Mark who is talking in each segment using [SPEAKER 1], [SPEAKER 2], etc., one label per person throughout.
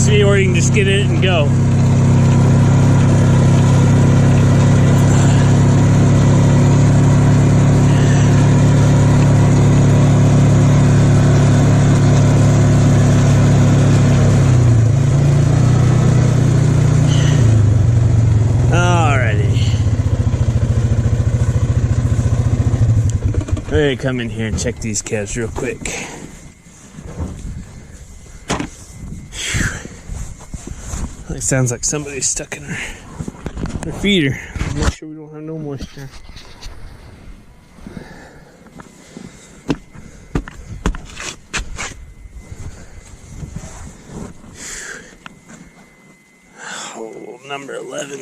[SPEAKER 1] electricity, or you can just get in it and go. I'm gonna come in here and check these calves real quick. It sounds like somebody's stuck in her feeder. Make sure we don't have no moisture. Oh, number 11.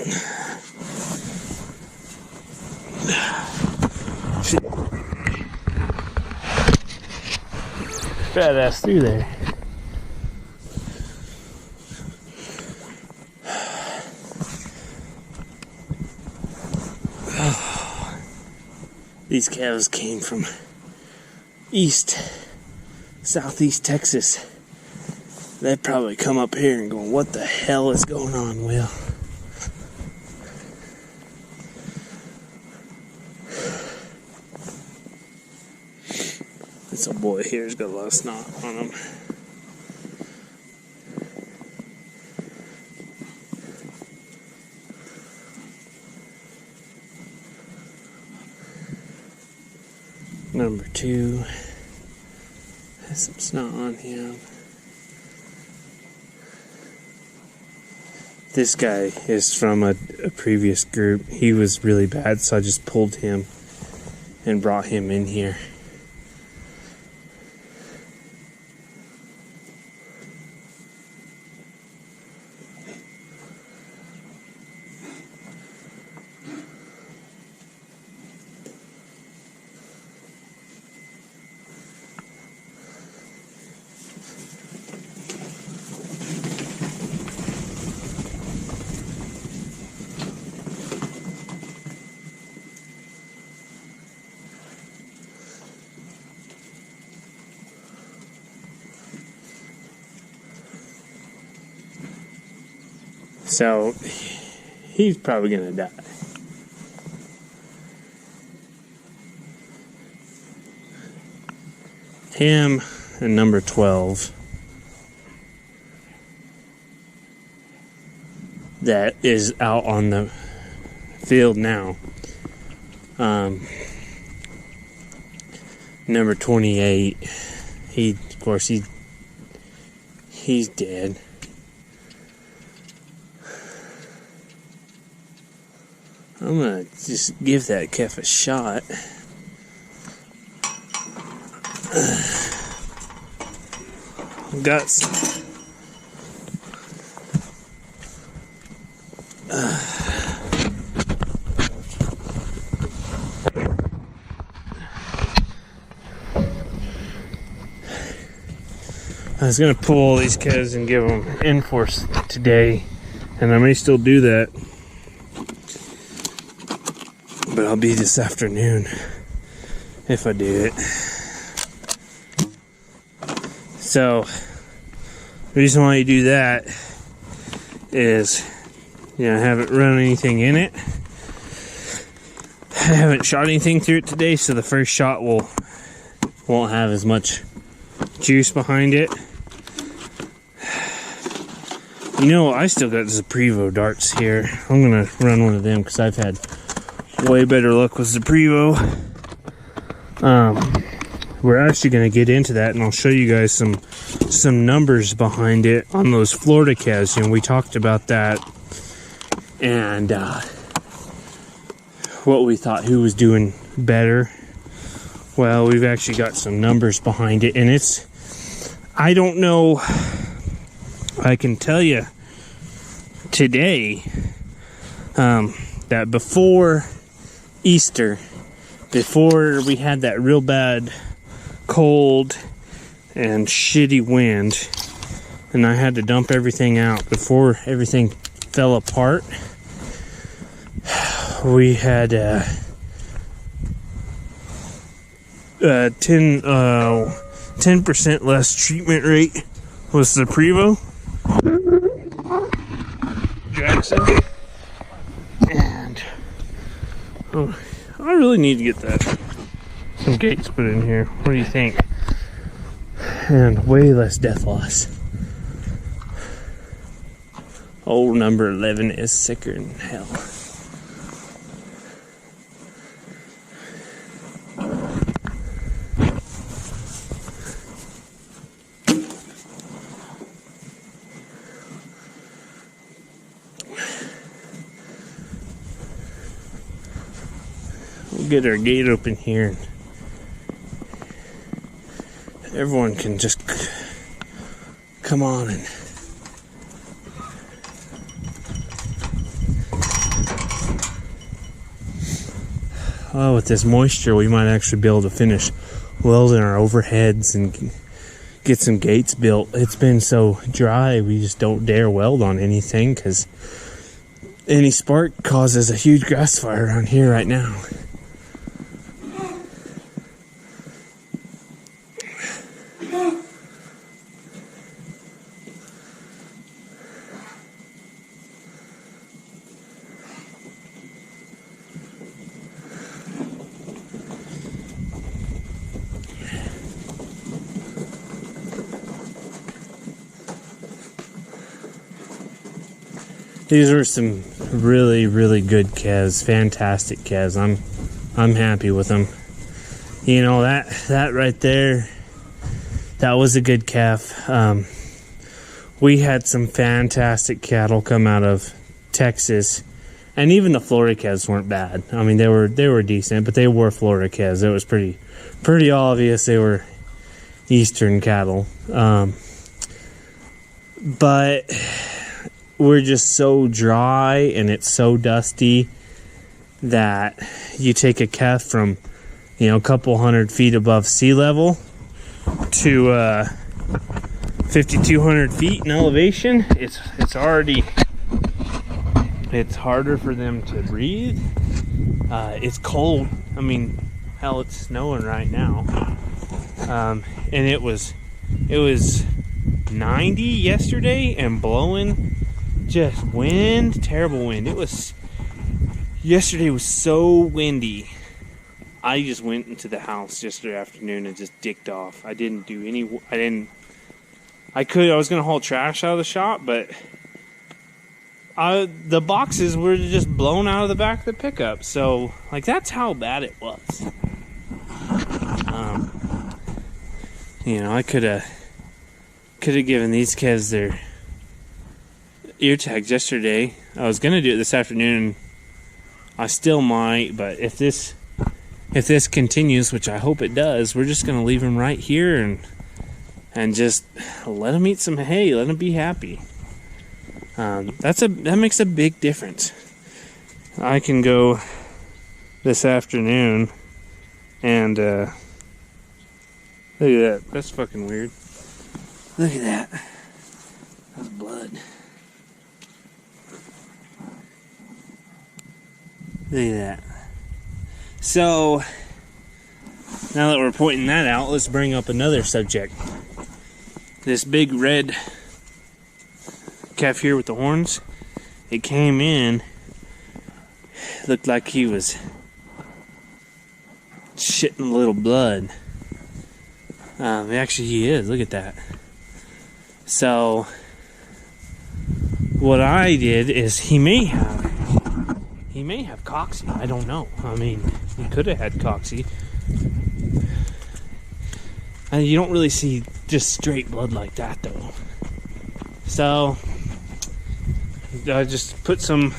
[SPEAKER 1] Shit. Fat ass through there. Oh, these calves came from southeast Texas. They'd probably come up here and go, what the hell is going on, Will? This old boy here's got a lot of snot on him. Number 2 has some snot on him. This guy is from a previous group. He was really bad, so I just pulled him and brought him in here. So, he's probably gonna die. Him and number 12. That is out on the field now. Number 28. Of course, he's dead. I'm gonna just give that calf a shot. Got some. I was gonna pull all these calves and give them in-force today, and I may still do that. But I'll be this afternoon if I do it. So the reason why you do that is, I haven't run anything in it. I haven't shot anything through it today, so the first shot won't have as much juice behind it. I still got the Prevo darts here. I'm gonna run one of them because I've had way better luck with the Prevo. We're actually going to get into that, and I'll show you guys some numbers behind it on those Florida calves. We talked about that, and what we thought, who was doing better. Well, we've actually got some numbers behind it, and I don't know. I can tell you today that before Easter, before we had that real bad cold and shitty wind, and I had to dump everything out before everything fell apart, we had 10% less treatment rate with the Prevo. Jackson. And oh, I really need to get some gates put in here. What do you think? And way less death loss. Old number 11 is sicker than hell. We'll get our gate open here. Everyone can just come on and with this moisture we might actually be able to finish welding our overheads and get some gates built. It's been so dry we just don't dare weld on anything because any spark causes a huge grass fire around here right now. These were some really, really good calves, fantastic calves. I'm happy with them. You know, that right there, that was a good calf. We had some fantastic cattle come out of Texas, and even the Florida calves weren't bad. I mean, they were decent, but they were Florida calves. It was pretty obvious they were Eastern cattle. But we're just so dry and it's so dusty that you take a calf from, you know, a couple 100 feet above sea level to 5,200 feet in elevation. It's harder for them to breathe. It's cold. I mean, hell, it's snowing right now. And it was 90 yesterday and blowing just wind, terrible wind. Yesterday was so windy. I just went into the house yesterday afternoon and just dicked off. I was going to haul trash out of the shop, but the boxes were just blown out of the back of the pickup. So, like, that's how bad it was. You know, I could have given these kids their ear tags yesterday. I was gonna do it this afternoon. I still might, but if this continues, which I hope it does, we're just gonna leave them right here and just let them eat some hay. Let them be happy. That makes a big difference. I can go this afternoon and look at that. That's fucking weird. Look at that. That's blood. Look at that. So, now that we're pointing that out, let's bring up another subject. This big red calf here with the horns, it came in, looked like he was shitting a little blood. Actually, he is. Look at that. So, what I did is he may have coxy. I don't know. I mean, he could have had coxy. And you don't really see just straight blood like that, though. So, I just put some.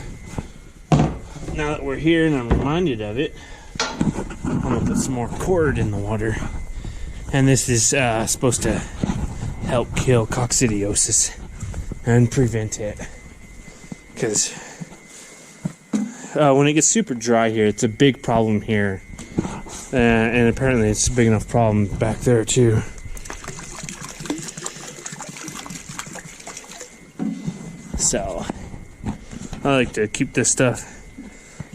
[SPEAKER 1] Now that we're here and I'm reminded of it, I'm gonna put some more cord in the water. And this is supposed to help kill coccidiosis and prevent it. Because when it gets super dry here, it's a big problem here. And apparently it's a big enough problem back there too. So, I like to keep this stuff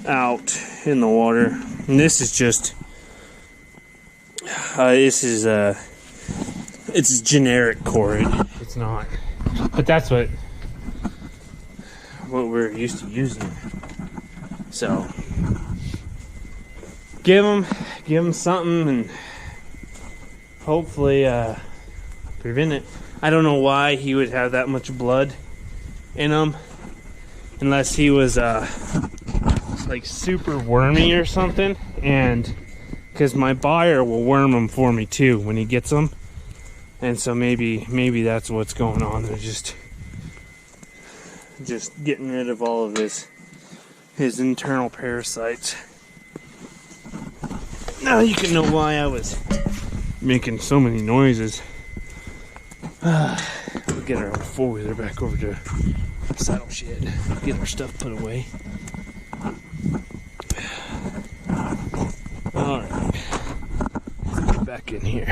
[SPEAKER 1] out in the water. And this is just... it's generic cord. It's not. But that's what what we're used to using. So give him something and hopefully prevent it. I don't know why he would have that much blood in him, unless he was like super wormy or something. And because my buyer will worm them for me too when he gets them, and so maybe that's what's going on. They're just getting rid of all of his internal parasites. Now you can know why I was making so many noises. We'll get our four-wheeler back over to the saddle shed, get our stuff put away. Alright, get back in here.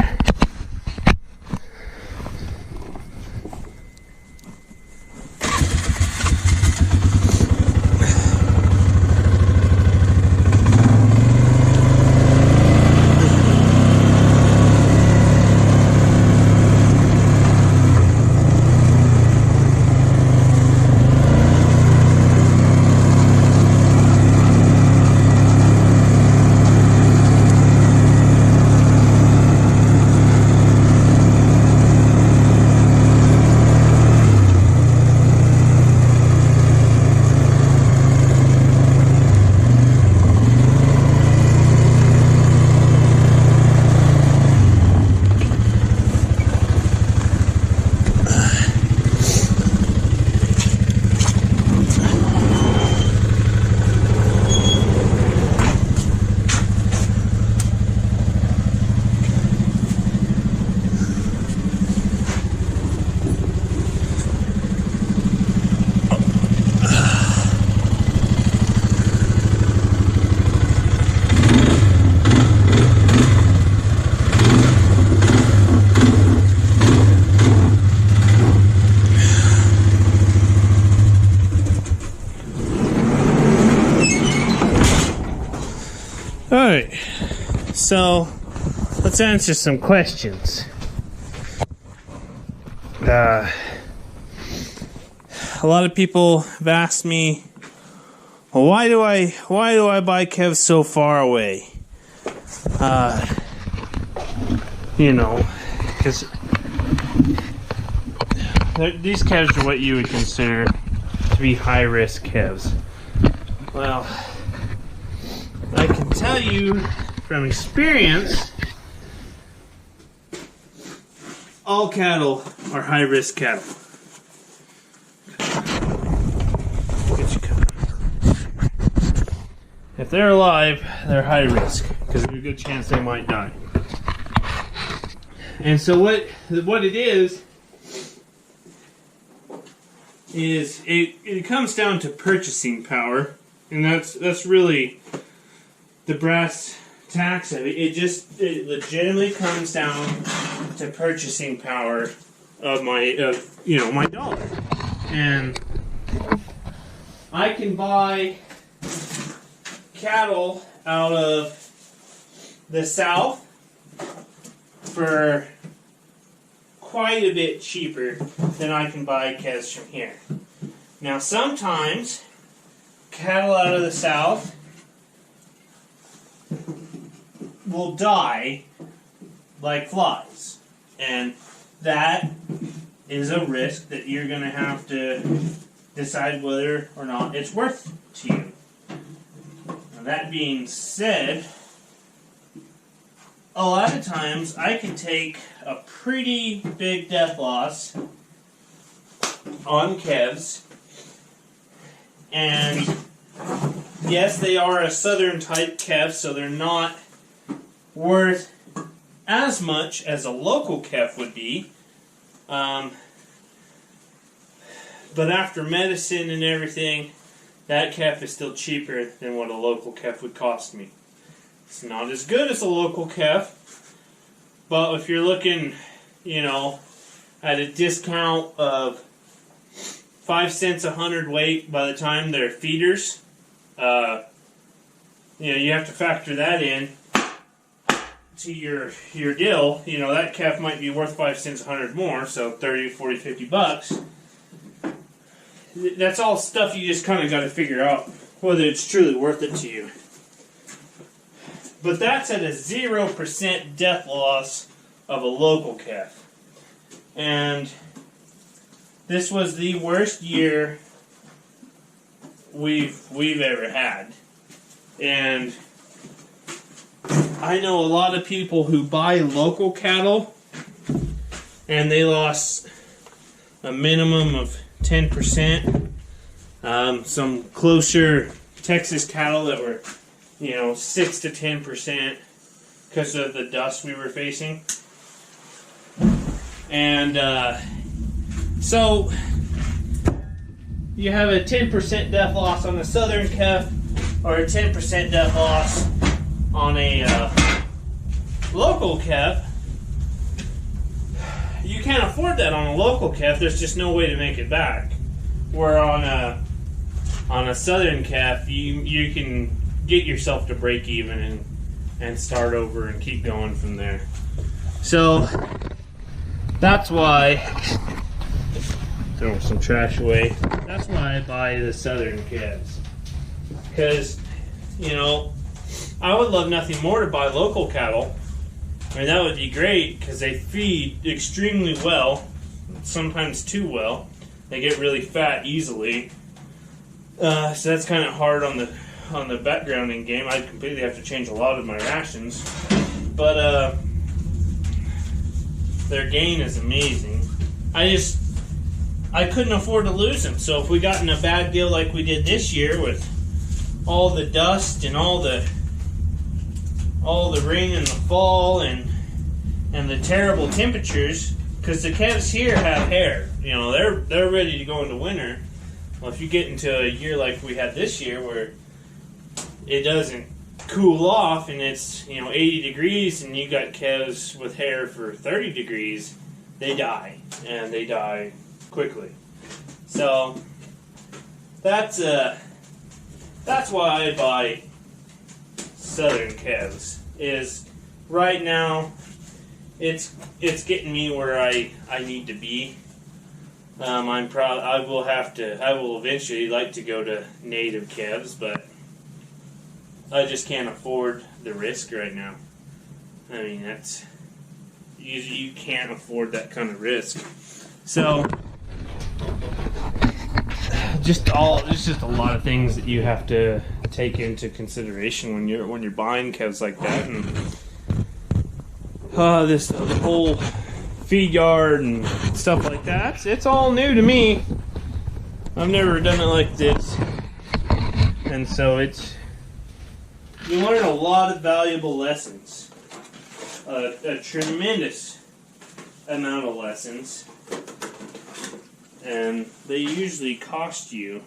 [SPEAKER 1] Alright, so let's answer some questions. A lot of people have asked me, well, why do I buy calves so far away? You know, because these calves are what you would consider to be high-risk calves. Well, I can tell you from experience, all cattle are high-risk cattle. If they're alive, they're high risk because there's a good chance they might die. And so what it is it comes down to purchasing power, and that's really the brass tacks of it. It legitimately comes down to purchasing power of my dollar. And I can buy cattle out of the south for quite a bit cheaper than I can buy calves from here. Now sometimes cattle out of the south will die like flies, and that is a risk that you're going to have to decide whether or not it's worth to you. Now, that being said, a lot of times I can take a pretty big death loss on calves, and yes, they are a southern type calf, so they're not worth as much as a local calf would be. But after medicine and everything, that calf is still cheaper than what a local calf would cost me. It's not as good as a local calf, but if you're looking, at a discount of 5 cents a hundredweight by the time they're feeders, you have to factor that in to your deal. That calf might be worth 5 cents a hundred more, so 30, 40, 50 bucks. that's all stuff you just kind of got to figure out whether it's truly worth it to you. But that's at a 0% death loss of a local calf. And this was the worst year we've ever had. And I know a lot of people who buy local cattle and they lost a minimum of 10%. Some closer Texas cattle that were, 6 to 10% because of the dust we were facing. And so you have a 10% death loss on a southern calf or a 10% death loss on a local calf. You can't afford that on a local calf. There's just no way to make it back. Where on a southern calf, you can get yourself to break even and start over and keep going from there. So that's why, throw some trash away. That's why I buy the southern calves. Because, I would love nothing more to buy local cattle. I mean, that would be great because they feed extremely well, sometimes too well. They get really fat easily. So that's kind of hard on the backgrounding game. I'd completely have to change a lot of my rations. But their gain is amazing. I couldn't afford to lose them. So if we got in a bad deal like we did this year with all the dust and all the rain in the fall and the terrible temperatures, because the calves here have hair, they're ready to go into winter. Well, if you get into a year like we had this year where it doesn't cool off and it's 80 degrees and you got calves with hair for 30 degrees, they die, and they die quickly. So that's why I buy southern calves. Is right now it's getting me where I need to be. I'm proud. I will eventually like to go to native calves, but I just can't afford the risk right now. I mean, that's you can't afford that kind of risk. So it's just a lot of things that you have to take into consideration when you're buying calves like that. And the whole feed yard and stuff like that, it's all new to me. I've never done it like this, and so you learn a lot of valuable lessons, a tremendous amount of lessons, and they usually cost you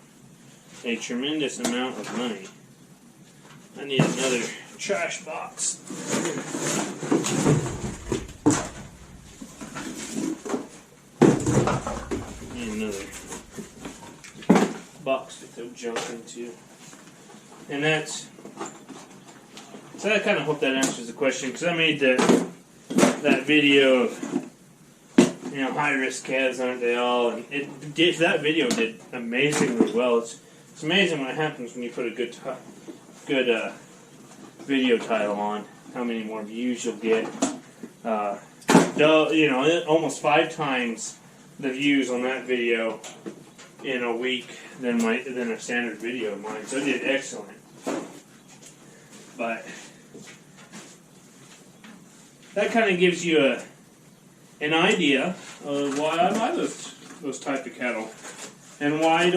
[SPEAKER 1] a tremendous amount of money. I need another trash box. Need another box to throw junk into. And so I kind of hope that answers the question, because I made that video of high-risk calves, aren't they all? And that video did amazingly well. It's amazing what happens when you put a good video title on, how many more views you'll get. Almost 5 times the views on that video in a week than a standard video of mine. So it did excellent. But that kind of gives you an idea of why I buy those type of cattle, and why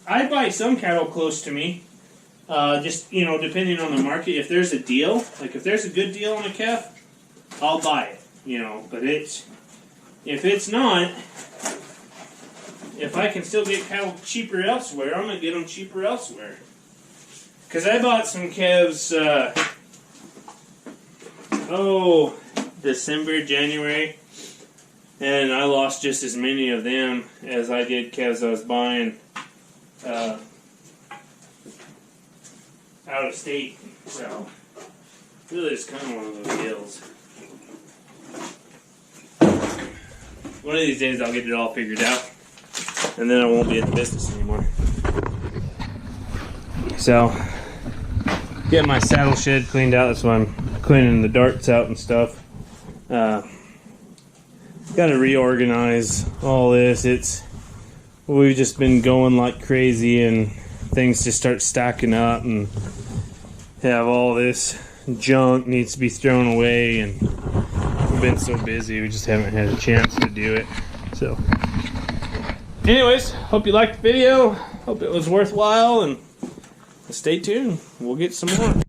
[SPEAKER 1] I buy some cattle close to me. Just depending on the market. If there's a deal, like if there's a good deal on a calf, I'll buy it. But if it's not, if I can still get cattle cheaper elsewhere, I'm gonna get them cheaper elsewhere. Because I bought some calves. December, January. And I lost just as many of them as I did calves I was buying out of state. So, really, it's kind of one of those deals. One of these days, I'll get it all figured out. and then I won't be in the business anymore. So, getting my saddle shed cleaned out. That's why I'm cleaning the darts out and stuff. Got to reorganize all this. We've just been going like crazy, and things just start stacking up, and have all this junk needs to be thrown away, and we've been so busy we just haven't had a chance to do it. So anyways, hope you liked the video, hope it was worthwhile, and stay tuned, we'll get some more.